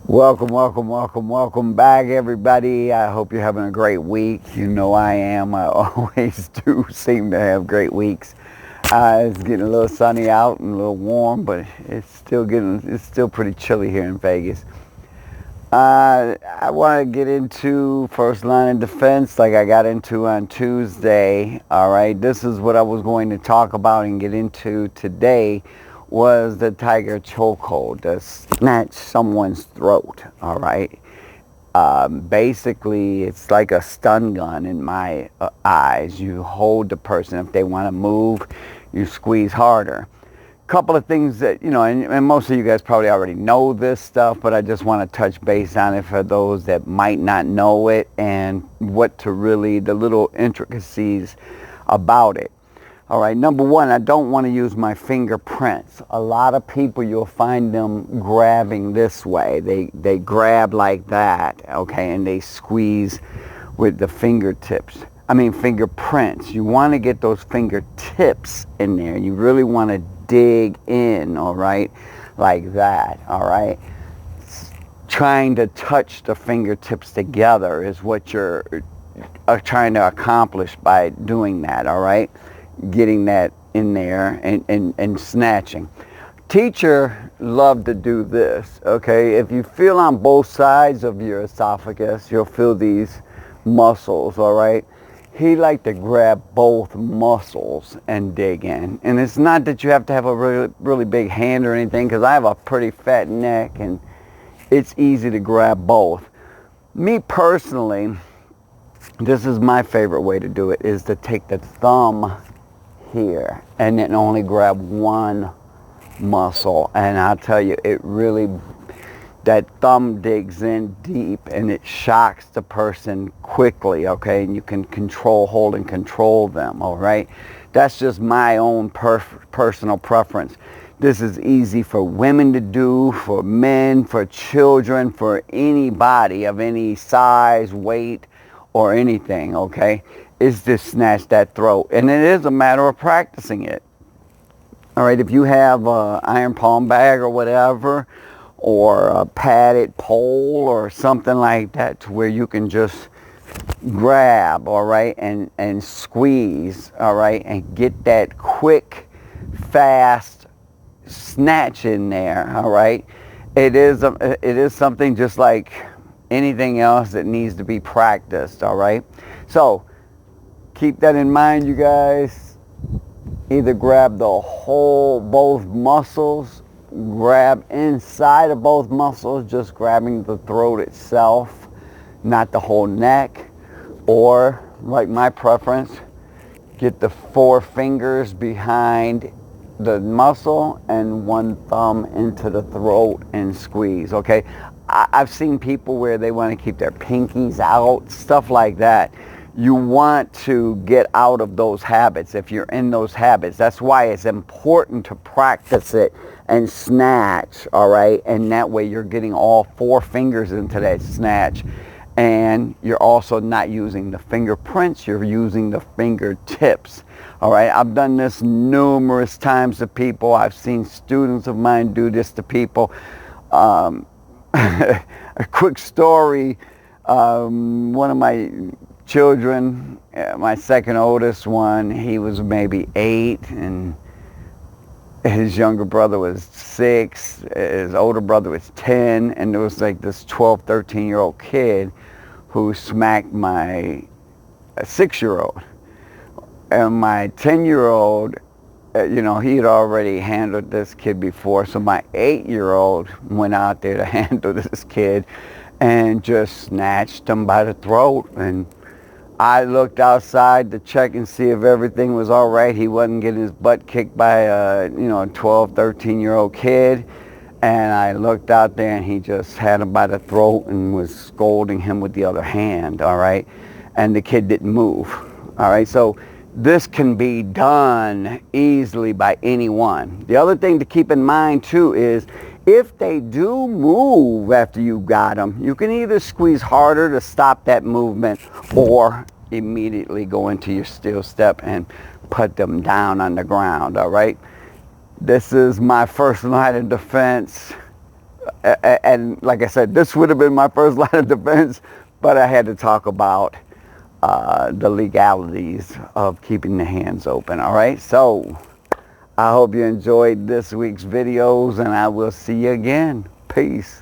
Welcome back, everybody. I hope you're having a great week. You know I am. I always do seem to have great weeks. It's getting a little sunny out and a little warm, but it's still pretty chilly here in Vegas. I want to get into first line of defense like I got into on Tuesday. All right, this is what I was going to talk about and get into today was the tiger chokehold, to snatch someone's throat. All right. Basically, it's like a stun gun in my eyes. You hold the person. If they want to move, you squeeze harder. Couple of things that, and most of you guys probably already know this stuff, but I just want to touch base on it for those that might not know it and the little intricacies about it. All right, number one, I don't want to use my fingerprints. A lot of people, you'll find them grabbing this way. They grab like that, okay, and they squeeze with the fingerprints. You want to get those fingertips in there. You really want to dig in, all right, like that, all right. Trying to touch the fingertips together is what you're trying to accomplish by doing that, all right. Getting that in there and snatching. Teacher loved to do this, okay. If you feel on both sides of your esophagus, you'll feel these muscles, all right. He liked to grab both muscles and dig in. And it's not that you have to have a really big hand or anything, because I have a pretty fat neck and it's easy to grab both. Me personally, this is my favorite way to do it, is to take the thumb here and then only grab one muscle. And I'll tell you, that thumb digs in deep and it shocks the person quickly, okay? And you can hold and control them, all right? That's just my own personal preference. This is easy for women to do, for men, for children, for anybody of any size, weight, or anything, okay? Is to snatch that throat. And it is a matter of practicing it. All right, if you have an iron palm bag or whatever, or a padded pole or something like that, to where you can just grab, all right, and squeeze, all right, and get that quick, fast snatch in there, all right. It is something just like anything else that needs to be practiced, all right. So keep that in mind, you guys. Either grab both muscles, grab inside of both muscles, just grabbing the throat itself, not the whole neck, or like my preference, get the 4 fingers behind the muscle and one thumb into the throat and squeeze, okay? I've seen people where they want to keep their pinkies out, stuff like that. You want to get out of those habits if you're in those habits. That's why it's important to practice it and snatch, all right? And that way you're getting all 4 fingers into that snatch. And you're also not using the fingerprints, you're using the fingertips, all right? I've done this numerous times to people. I've seen students of mine do this to people. A quick story, one of my children, my second oldest one, he was maybe 8 and his younger brother was 6, his older brother was 10, and there was like this 12, 13-year-old kid who smacked my 6-year-old. And my 10-year-old, he had already handled this kid before, so my 8-year-old went out there to handle this kid and just snatched him by the throat. And I looked outside to check and see if everything was all right. He wasn't getting his butt kicked by a 12, 13-year-old kid. And I looked out there and he just had him by the throat and was scolding him with the other hand, all right? And the kid didn't move, all right? So this can be done easily by anyone. The other thing to keep in mind too is if they do move after you got them, you can either squeeze harder to stop that movement or immediately go into your still step and put them down on the ground, all right? This is my first line of defense. and like I said, this would have been my first line of defense, but I had to talk about the legalities of keeping the hands open. All right, so I hope you enjoyed this week's videos, and I will see you again. Peace.